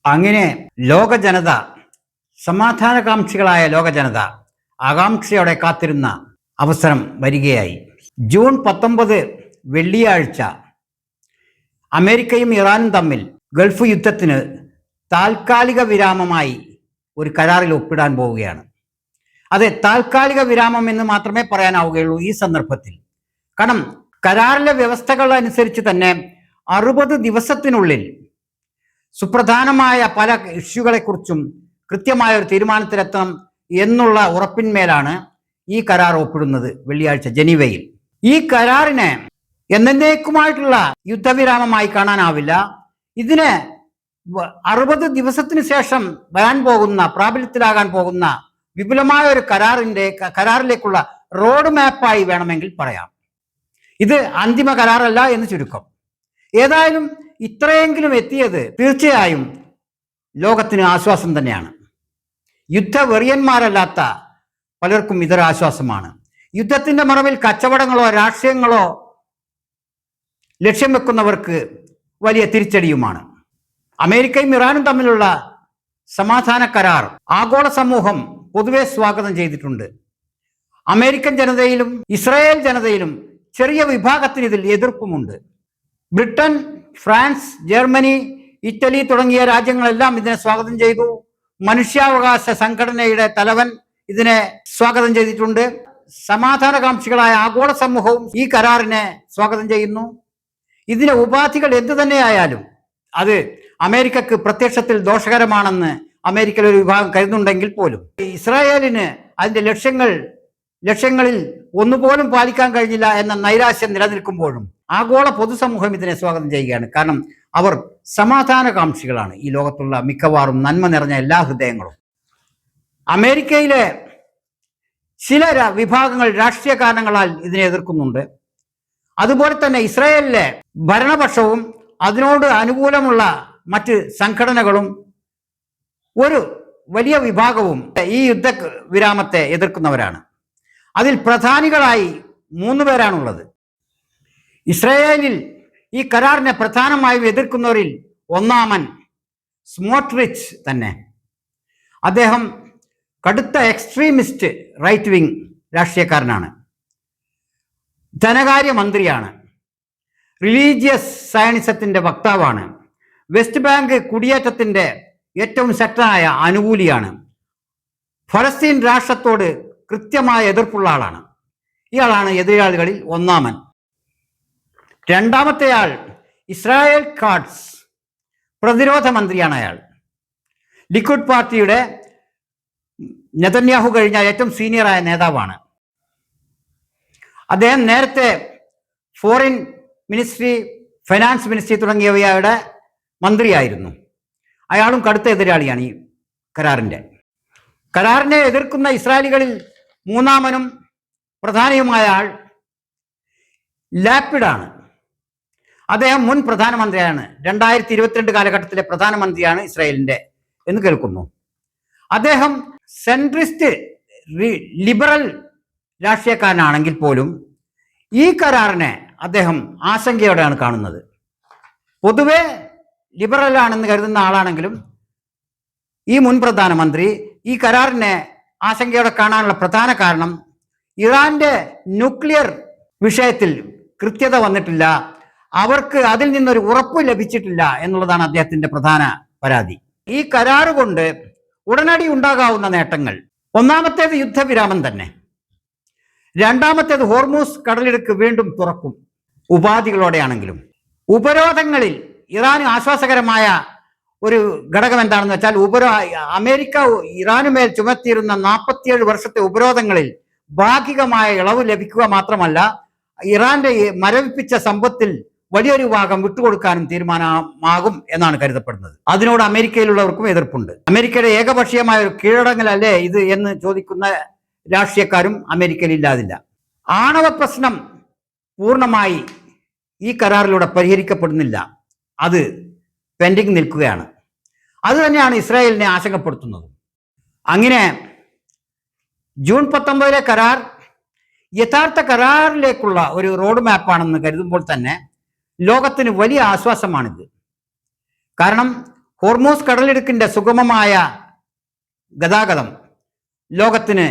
അങ്ങനെ ലോക ജനത, സമാധാനകാംക്ഷികളായ ലോക ജനത ആകാംക്ഷയോടെ കാത്തിരുന്ന അവസരം വരികയായി. ജൂൺ 19 വെള്ളിയാഴ്ച അമേരിക്കയും ഇറാനും തമ്മിൽ ഗൾഫ് യുദ്ധത്തിന് താൽക്കാലിക വിരാമമായി ഒരു കരാറിൽ ഒപ്പിടാൻ പോവുകയാണ്. അതെ, താൽക്കാലിക വിരാമം എന്ന് മാത്രമേ പറയാനാവുകയുള്ളൂ ഈ സന്ദർഭത്തിൽ. കാരണം കരാറിലെ വ്യവസ്ഥകൾ അനുസരിച്ച് തന്നെ 60 ദിവസത്തിനുള്ളിൽ സുപ്രധാനമായ പല ഇഷ്യൂകളെക്കുറിച്ചും കൃത്യമായ ഒരു തീരുമാനത്തിലെത്തണം എന്നുള്ള ഉറപ്പിന്മേലാണ് ഈ കരാർ ഒപ്പിടുന്നത് വെള്ളിയാഴ്ച ജനീവയിൽ. ഈ കരാറിനെ എന്നേക്കുമായിട്ടുള്ള യുദ്ധവിരാമമായി കാണാനാവില്ല. ഇതിന് 60 ദിവസത്തിന് ശേഷം വരാൻ പോകുന്ന, പ്രാബല്യത്തിലാകാൻ പോകുന്ന വിപുലമായ ഒരു കരാറിലേക്കുള്ള റോഡ് മാപ്പായി വേണമെങ്കിൽ പറയാം. ഇത് അന്തിമ കരാറല്ല എന്ന് ചുരുക്കം. ഏതായാലും ഇത്രയെങ്കിലും എത്തിയത് തീർച്ചയായും ലോകത്തിന് ആശ്വാസം തന്നെയാണ്. യുദ്ധവെറിയന്മാരല്ലാത്ത പലർക്കും ഇതൊരു ആശ്വാസമാണ്. യുദ്ധത്തിന്റെ മറവിൽ കച്ചവടങ്ങളോ രാഷ്ട്രീയങ്ങളോ ലക്ഷ്യം വെക്കുന്നവർക്ക് വലിയ തിരിച്ചടിയുമാണ്. അമേരിക്കയും ഇറാനും തമ്മിലുള്ള സമാധാന കരാർ ആഗോള സമൂഹം പൊതുവെ സ്വാഗതം ചെയ്തിട്ടുണ്ട്. അമേരിക്കൻ ജനതയിലും ഇസ്രായേൽ ജനതയിലും ചെറിയ വിഭാഗത്തിന് ഇതിൽ എതിർപ്പുമുണ്ട്. ബ്രിട്ടൻ, ഫ്രാൻസ്, ജർമ്മനി, ഇറ്റലി തുടങ്ങിയ രാജ്യങ്ങളെല്ലാം ഇതിനെ സ്വാഗതം ചെയ്തു. മനുഷ്യാവകാശ സംഘടനയുടെ തലവൻ ഇതിനെ സ്വാഗതം ചെയ്തിട്ടുണ്ട്. സമാധാനകാംക്ഷികളായ ആഗോള സമൂഹവും ഈ കരാറിനെ സ്വാഗതം ചെയ്യുന്നു. ഇതിലെ ഉപാധികൾ എന്തു തന്നെയായാലും അത് അമേരിക്കക്ക് പ്രത്യക്ഷത്തിൽ ദോഷകരമാണെന്ന് അമേരിക്കയിൽ ഒരു വിഭാഗം കരുതുന്നുണ്ടെങ്കിൽ പോലും ഇസ്രായേലിന് അതിന്റെ ലക്ഷ്യങ്ങളിൽ ഒന്നുപോലും പാലിക്കാൻ കഴിഞ്ഞില്ല എന്ന നൈരാശ്യം നിലനിൽക്കുമ്പോഴും ആഗോള പൊതുസമൂഹം ഇതിനെ സ്വാഗതം ചെയ്യുകയാണ്. കാരണം അവർ സമാധാനകാംക്ഷികളാണ്. ഈ ലോകത്തുള്ള മിക്കവാറും നന്മ നിറഞ്ഞ എല്ലാ ഹൃദയങ്ങളും. അമേരിക്കയിലെ ചില വിഭാഗങ്ങൾ രാഷ്ട്രീയ കാരണങ്ങളാൽ ഇതിനെ എതിർക്കുന്നുണ്ട്. അതുപോലെ തന്നെ ഇസ്രായേലിലെ ഭരണപക്ഷവും അതിനോട് അനുകൂലമുള്ള മറ്റ് സംഘടനകളും ഒരു വലിയ വിഭാഗവും ഈ യുദ്ധവിരാമത്തെ എതിർക്കുന്നവരാണ്. അതിൽ പ്രധാനികളായി 3 പേരാണുള്ളത്. ഇസ്രായേലിൽ ഈ കരാറിനെ പ്രധാനമായും എതിർക്കുന്നവരിൽ ഒന്നാമൻ സ്മോട്രിച്ച് തന്നെ. അദ്ദേഹം കടുത്ത എക്സ്ട്രീമിസ്റ്റ് റൈറ്റ് വിങ് രാഷ്ട്രീയക്കാരനാണ്. ധനകാര്യമന്ത്രിയാണ്. റിലീജിയസ് സയനിസത്തിന്റെ വക്താവാണ്. വെസ്റ്റ് ബാങ്ക് കുടിയേറ്റത്തിന്റെ ഏറ്റവും ശക്തനായ അനുകൂലിയാണ്. ഫലസ്തീൻ രാഷ്ട്രത്തോട് കൃത്യമായ എതിർപ്പുള്ള ആളാണ്. ഇയാളാണ് എതിരാളികളിൽ ഒന്നാമൻ. രണ്ടാമത്തെയാൾ ഇസ്രായേൽ കാട്സ്, പ്രതിരോധ മന്ത്രിയാണ് അയാൾ. ലിക്വിഡ് പാർട്ടിയുടെ നെതന്യാഹു കഴിഞ്ഞ ഏറ്റവും സീനിയറായ നേതാവാണ്. അദ്ദേഹം നേരത്തെ ഫോറിൻ മിനിസ്ട്രി, ഫൈനാൻസ് മിനിസ്ട്രി തുടങ്ങിയവയുടെ മന്ത്രിയായിരുന്നു. അയാളും കടുത്ത എതിരാളിയാണ് ഈ കരാറിനെ എതിർക്കുന്ന ഇസ്രായേലികളിൽ മൂന്നാമനും പ്രധാനിയുമായ ആൾ ലാപ്പിഡാണ്. അദ്ദേഹം മുൻ പ്രധാനമന്ത്രിയാണ്. 2022 കാലഘട്ടത്തിലെ പ്രധാനമന്ത്രിയാണ് ഇസ്രായേലിന്റെ എന്ന് കേൾക്കുന്നു. അദ്ദേഹം സെൻട്രിസ്റ്റ് ലിബറൽ രാഷ്ട്രീയക്കാരനാണെങ്കിൽ പോലും ഈ കരാറിനെ അദ്ദേഹം ആശങ്കയോടെയാണ് കാണുന്നത്. പൊതുവെ ലിബറലാണെന്ന് കരുതുന്ന ആളാണെങ്കിലും ഈ മുൻ പ്രധാനമന്ത്രി ഈ കരാറിനെ ആശങ്കയോടെ കാണാനുള്ള പ്രധാന കാരണം ഇറാന്റെ ന്യൂക്ലിയർ വിഷയത്തിൽ കൃത്യത വന്നിട്ടില്ല, അവർക്ക് അതിൽ നിന്നൊരു ഉറപ്പ് ലഭിച്ചിട്ടില്ല എന്നുള്ളതാണ് അദ്ദേഹത്തിന്റെ പ്രധാന പരാതി. ഈ കരാറ് കൊണ്ട് ഉടനടി ഉണ്ടാകാവുന്ന നേട്ടങ്ങൾ: ഒന്നാമത്തേത് യുദ്ധവിരാമം തന്നെ. രണ്ടാമത്തേത് ഹോർമൂസ് കടലിടുക്ക് വീണ്ടും തുറക്കും, ഉപാധികളോടെയാണെങ്കിലും. ഉപരോധങ്ങളിൽ ഇറാന് ആശ്വാസകരമായ ഒരു ഘടകം എന്താണെന്ന് വെച്ചാൽ അമേരിക്ക ഇറാനുമേൽ ചുമത്തിയിരുന്ന 47 വർഷത്തെ ഉപരോധങ്ങളിൽ ഭാഗികമായ ഇളവ് ലഭിക്കുക മാത്രമല്ല, ഇറാന്റെ മരവിപ്പിച്ച സമ്പത്തിൽ വലിയൊരു ഭാഗം വിട്ടുകൊടുക്കാനും തീരുമാനമാകും എന്നാണ് കരുതപ്പെടുന്നത്. അതിനോട് അമേരിക്കയിലുള്ളവർക്കും എതിർപ്പുണ്ട്. അമേരിക്കയുടെ ഏകപക്ഷീയമായ ഒരു കീഴടങ്ങലല്ലേ ഇത് എന്ന് ചോദിക്കുന്ന രാഷ്ട്രീയക്കാരും അമേരിക്കയിൽ ഇല്ലാതില്ല. ആണവ പ്രശ്നം പൂർണ്ണമായി ഈ കരാറിലൂടെ പരിഹരിക്കപ്പെടുന്നില്ല. അത് പെൻഡിങ് നിൽക്കുകയാണ്. അത് തന്നെയാണ് ഇസ്രായേലിനെ ആശങ്കപ്പെടുത്തുന്നത്. അങ്ങനെ ജൂൺ 19 കരാർ യഥാർത്ഥ കരാറിലേക്കുള്ള ഒരു റോഡ് മാപ്പാണെന്ന് കരുതുമ്പോൾ തന്നെ ലോകത്തിന് വലിയ ആശ്വാസമാണിത്. കാരണം ഹോർമൂസ് കടലിടുക്കിൻ്റെ സുഗമമായ ഗതാഗതം ലോകത്തിന്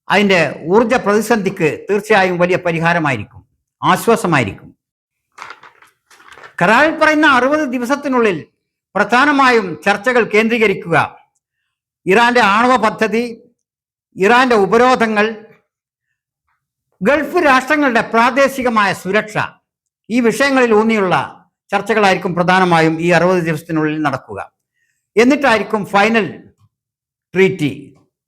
അതിൻ്റെ ഊർജ പ്രതിസന്ധിക്ക് തീർച്ചയായും വലിയ പരിഹാരമായിരിക്കും, ആശ്വാസമായിരിക്കും. കരാറിൽ പറയുന്ന 60 ദിവസത്തിനുള്ളിൽ പ്രധാനമായും ചർച്ചകൾ കേന്ദ്രീകരിക്കുക ഇറാന്റെ ആണവ പദ്ധതി, ഇറാന്റെ ഉപരോധങ്ങൾ, ഗൾഫ് രാഷ്ട്രങ്ങളുടെ പ്രാദേശികമായ സുരക്ഷ, ഈ വിഷയങ്ങളിൽ ഊന്നിയുള്ള ചർച്ചകളായിരിക്കും പ്രധാനമായും ഈ 60 ദിവസത്തിനുള്ളിൽ നടക്കുക. എന്നിട്ടായിരിക്കും ഫൈനൽ ട്രീറ്റി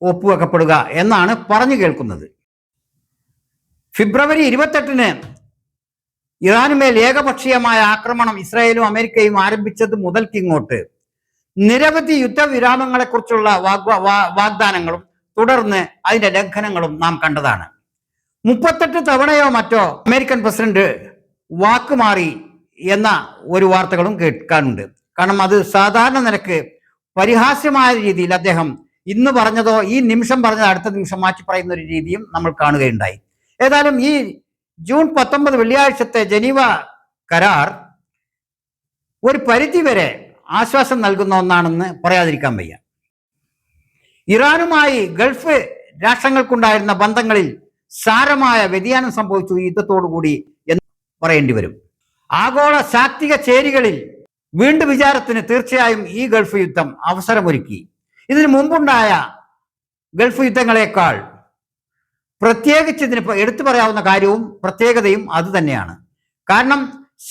ഒപ്പുവെക്കപ്പെടുക എന്നാണ് പറഞ്ഞു കേൾക്കുന്നത്. ഫെബ്രുവരി 28-ന് ഇറാനുമേൽ ഏകപക്ഷീയമായ ആക്രമണം ഇസ്രായേലും അമേരിക്കയും ആരംഭിച്ചത് മുതൽക്കിങ്ങോട്ട് നിരവധി യുദ്ധവിരാമങ്ങളെക്കുറിച്ചുള്ള വാഗ്ദാനങ്ങളും തുടർന്ന് അതിന്റെ ലംഘനങ്ങളും നാം കണ്ടതാണ്. 38 തവണയോ മറ്റോ അമേരിക്കൻ പ്രസിഡന്റ് വാക്കുമാറി എന്ന ഒരു വാർത്തകളും കേൾക്കാനുണ്ട്. കാരണം അത് സാധാരണ നിലക്ക് പരിഹാസ്യമായ രീതിയിൽ അദ്ദേഹം ഇന്ന് പറഞ്ഞതോ ഈ നിമിഷം പറഞ്ഞതോ അടുത്ത നിമിഷം മാറ്റി പറയുന്ന ഒരു രീതിയും നമ്മൾ കാണുകയുണ്ടായി. ഏതായാലും ഈ ജൂൺ 19 വെള്ളിയാഴ്ചത്തെ ജനീവ കരാർ ഒരു പരിധിവരെ ആശ്വാസം നൽകുന്ന ഒന്നാണെന്ന് പറയാതിരിക്കാൻ വയ്യ. ഇറാനുമായി ഗൾഫ് രാഷ്ട്രങ്ങൾക്കുണ്ടായിരുന്ന ബന്ധങ്ങളിൽ സാരമായ വ്യതിയാനം സംഭവിച്ചു ഈ യുദ്ധത്തോടുകൂടി എന്ന് പറയേണ്ടി വരും. ആഗോള ശാക്തിക ചേരികളിൽ വീണ്ടും വിചാരത്തിന് തീർച്ചയായും ഈ ഗൾഫ് യുദ്ധം അവസരമൊരുക്കി. ഇതിനു മുമ്പുണ്ടായ ഗൾഫ് യുദ്ധങ്ങളെക്കാൾ പ്രത്യേകിച്ച് ഇതിന് എടുത്തു പറയാവുന്ന കാര്യവും പ്രത്യേകതയും അതുതന്നെയാണ്. കാരണം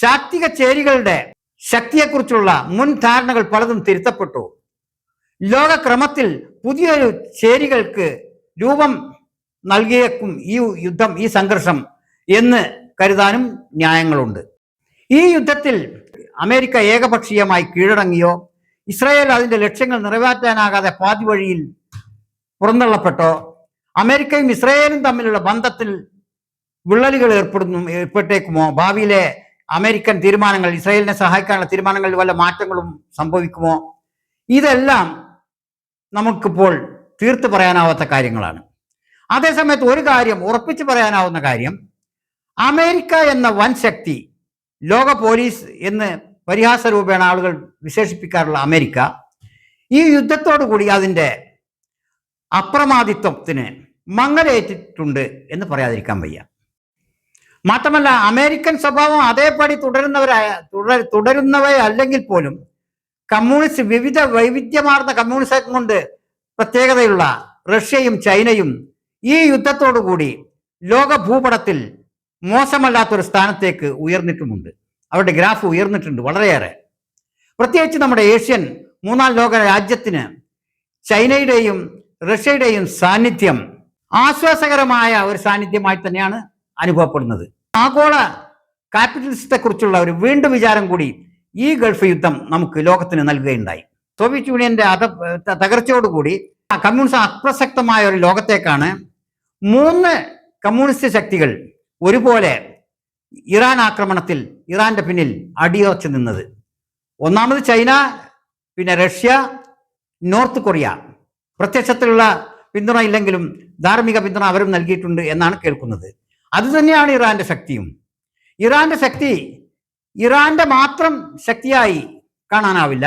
ശാക്തിക ചേരികളുടെ ശക്തിയെക്കുറിച്ചുള്ള മുൻധാരണകൾ പലതും തിരുത്തപ്പെട്ടു. ലോകക്രമത്തിൽ പുതിയൊരു ചേരികൾക്ക് രൂപം നൽകിയേക്കും ഈ യുദ്ധം, ഈ സംഘർഷം എന്ന് കരുതാനും ന്യായങ്ങളുണ്ട്. ഈ യുദ്ധത്തിൽ അമേരിക്ക ഏകപക്ഷീയമായി കീഴടങ്ങിയോ ഇസ്രായേൽ അതിന്റെ ലക്ഷ്യങ്ങൾ നിറവേറ്റാനാകാതെ പാതി വഴിയിൽ പുറന്തള്ളപ്പെട്ടോ അമേരിക്കയും ഇസ്രായേലും തമ്മിലുള്ള ബന്ധത്തിൽ വിള്ളലുകൾ ഏർപ്പെട്ടേക്കുമോ, ഭാവിയിലെ അമേരിക്കൻ തീരുമാനങ്ങൾ, ഇസ്രായേലിനെ സഹായിക്കാനുള്ള തീരുമാനങ്ങളിൽ വല്ല മാറ്റങ്ങളും സംഭവിക്കുമോ, ഇതെല്ലാം നമുക്കിപ്പോൾ തീർത്തു പറയാനാവാത്ത കാര്യങ്ങളാണ്. അതേസമയത്ത് ഒരു കാര്യം ഉറപ്പിച്ചു പറയാനാവുന്ന കാര്യം, അമേരിക്ക എന്ന വൻ ശക്തി, ലോക പോലീസ് എന്ന് പരിഹാസ രൂപേണ ആളുകൾ വിശേഷിപ്പിക്കാറുള്ള അമേരിക്ക ഈ യുദ്ധത്തോടു കൂടി അതിൻ്റെ അപ്രമാദിത്വത്തിന് മങ്ങലേറ്റിട്ടുണ്ട് എന്ന് പറയാതിരിക്കാൻ വയ്യ. മാത്രമല്ല അമേരിക്കൻ സ്വഭാവം അതേപടി തുടരുന്നവയല്ലെങ്കിൽ പോലും കമ്മ്യൂണിസ്റ്റ് വൈവിധ്യമാർന്ന കമ്മ്യൂണിസം കൊണ്ട് പ്രത്യേകതയുള്ള റഷ്യയും ചൈനയും ഈ യുദ്ധത്തോടുകൂടി ലോക ഭൂപടത്തിൽ മോശമല്ലാത്തൊരു സ്ഥാനത്തേക്ക് ഉയർന്നിട്ടുമുണ്ട്. അവരുടെ ഗ്രാഫ് ഉയർന്നിട്ടുണ്ട് വളരെയേറെ. പ്രത്യേകിച്ച് നമ്മുടെ ഏഷ്യൻ മൂന്നാം ലോക രാജ്യത്തിന് ചൈനയുടെയും റഷ്യയുടെയും സാന്നിധ്യം ആശ്വാസകരമായ ഒരു സാന്നിധ്യമായി തന്നെയാണ് അനുഭവപ്പെടുന്നത്. ആഗോള ക്യാപിറ്റലിസത്തെ കുറിച്ചുള്ള ഒരു വീണ്ടും വിചാരം കൂടി ഈ ഗൾഫ് യുദ്ധം നമുക്ക് ലോകത്തിന് നൽകുകയുണ്ടായി. സോവിയറ്റ് യൂണിയന്റെ തകർച്ചയോടുകൂടി കമ്മ്യൂണിസം അപ്രസക്തമായ ഒരു ലോകത്തേക്കാണ് 3 കമ്മ്യൂണിസ്റ്റ് ശക്തികൾ ഒരുപോലെ ഇറാൻ ആക്രമണത്തിൽ ഇറാന്റെ പിന്നിൽ അടിയുറച്ചു നിന്നത്. ഒന്നാമത് ചൈന, പിന്നെ റഷ്യ, നോർത്ത് കൊറിയ. പ്രത്യക്ഷത്തിലുള്ള പിന്തുണ ഇല്ലെങ്കിലും ധാർമ്മിക പിന്തുണ അവരും നൽകിയിട്ടുണ്ട് എന്നാണ് കേൾക്കുന്നത്. അതുതന്നെയാണ് ഇറാന്റെ ശക്തിയും. ഇറാന്റെ ശക്തി ഇറാന്റെ മാത്രം ശക്തിയായി കാണാനാവില്ല.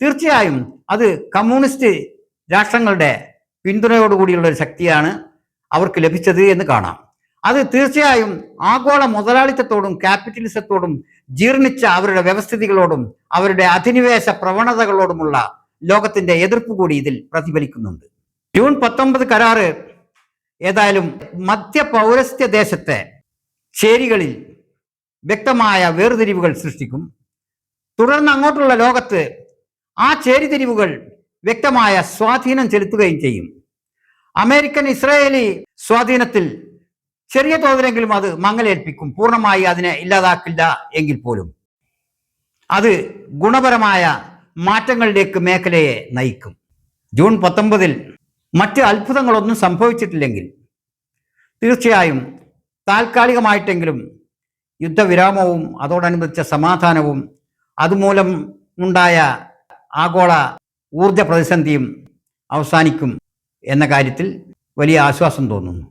തീർച്ചയായും അത് കമ്മ്യൂണിസ്റ്റ് രാഷ്ട്രങ്ങളുടെ പിന്തുണയോടുകൂടിയുള്ള ഒരു ശക്തിയാണ് അവർക്ക് ലഭിച്ചത് എന്ന് കാണാം. അത് തീർച്ചയായും ആഗോള മുതലാളിത്തത്തോടും ക്യാപിറ്റലിസത്തോടും ജീർണിച്ച അവരുടെ വ്യവസ്ഥിതികളോടും അവരുടെ അധിനിവേശ പ്രവണതകളോടുമുള്ള ലോകത്തിന്റെ എതിർപ്പ് കൂടി ഇതിൽ പ്രതിഫലിക്കുന്നുണ്ട്. ജൂൺ 19 കരാറ് ഏതായാലും മധ്യ പൗരസ്ത്യ ദേശത്തെ ചേരികളിൽ വ്യക്തമായ വേർതിരിവുകൾ സൃഷ്ടിക്കും. തുടർന്ന് അങ്ങോട്ടുള്ള ലോകത്ത് ആ ചേരിതിരിവുകൾ വ്യക്തമായ സ്വാധീനം ചെലുത്തുകയും ചെയ്യും. അമേരിക്കൻ ഇസ്രായേലി സ്വാധീനത്തിൽ ചെറിയ തോതിലെങ്കിലും അത് മങ്ങലേൽപ്പിക്കും. പൂർണ്ണമായി അതിനെ ഇല്ലാതാക്കില്ല എങ്കിൽ പോലും അത് ഗുണപരമായ മാറ്റങ്ങളിലേക്ക് മേഖലയെ നയിക്കും. ജൂൺ 19 മറ്റ് അത്ഭുതങ്ങളൊന്നും സംഭവിച്ചിട്ടില്ലെങ്കിൽ തീർച്ചയായും താൽക്കാലികമായിട്ടെങ്കിലും യുദ്ധവിരാമവും അതോടനുബന്ധിച്ച സമാധാനവും അതുമൂലം ഉണ്ടായ ആഗോള ഊർജ പ്രതിസന്ധിയും അവസാനിക്കും എന്ന കാര്യത്തിൽ വലിയ ആശ്വാസം തോന്നുന്നു.